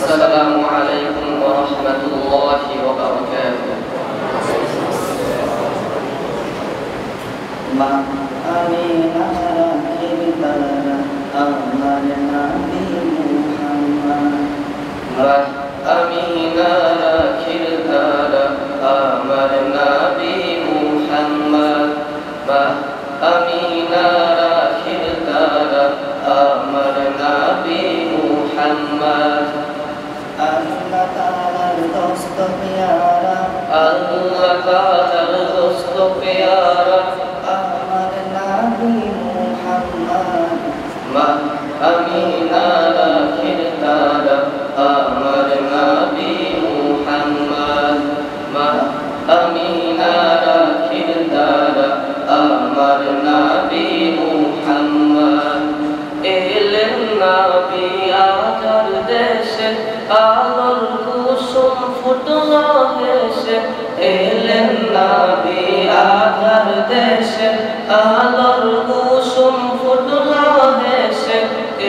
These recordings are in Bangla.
السلام عليكم ورحمة الله وبركاته. মা আমিনা রাখিল তারা আমার নবী মুহাম্মদ মা আমিনা রাখিল তারা আমার নবী মুহাম্মদ মা আমিনা রাখিল তারা আমার নবী মুহাম্মদ আল্লাহ তাআলার দোস্ত প্যারা আল্লাহ তাআলার দোস্ত প্যারা আমার নবী মুহাম্মদ মা আমিনা রাখিল তারা আমার নবী মুহাম্মদ মা আমিনা রাখিল তারা আমার নবী মুহাম্মদ এলেন নবী আকার দেশে আলোর কুসুম ফুটল হেসে এলেন নবী আকার দেশে আলোর কুসুম ফুটল হেসে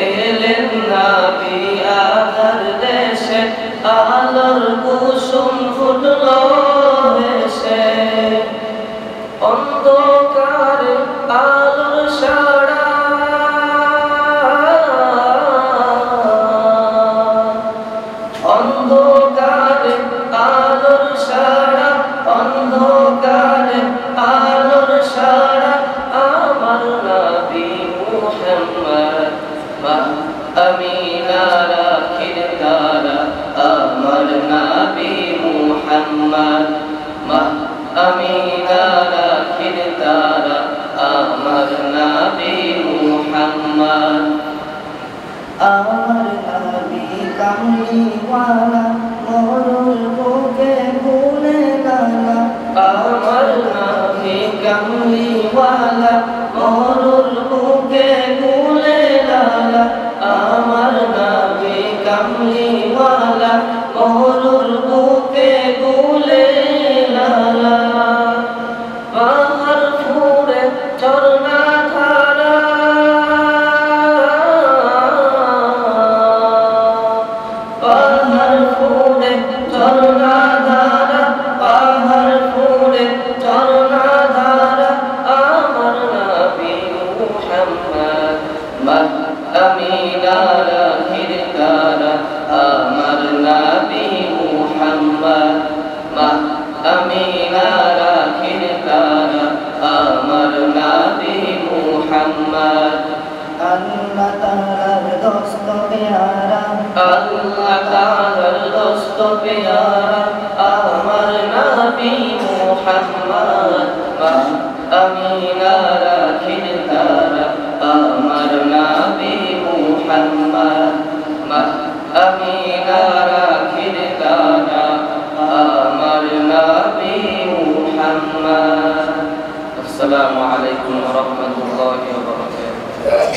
এলেন নবী আকার দেশে আলোর কুসুম ফুটল হেসে অন্ধকারে আলোর সারা অন্ধকারে আলোর সারা অন্ধকারে আলোর সারা আমার নবী মুহাম্মদ মা আমিনা রাখিল তারা আমার নবী মুহাম্মদ মা আমিনা রাখিল তারা আমার নবী মুহাম্মদ আমার নবী কামলিওয়ালা মরুর বুকে ভুলে লালা আমার নবী কামলিওয়ালা মরুর বুকে ভুলে লালা আমার নবী কামলিওয়ালা মরুর বুকে ভুলে লালা বাহার ফুরে ঝরনা ধারা বাহার ফুরে ঝরনা ধারা বাহার ফুরে ঝরনা ধারা আমার নবী মুহাম্মদ মা আমিনা রাখিল তারা আমার নবী মুহাম্মদ মা আমিনা রাখিল তারা আমার নবী মুহাম্মদ আল্লাহ তাআলার দোস্ত প্যারা আল্লাহ তাআলার দোস্ত প্যারা আমার নবী মুহাম্মদ মা আমিনা রাখিল তারা আমার নবী মুহাম্মদ মা আমিনা রাখিল তারা আমার নবী মুহাম্মদ। আসসালামু আলাইকুম ওয়া রাহমাতুল্লাহি ওয়া বারাকাতুহু।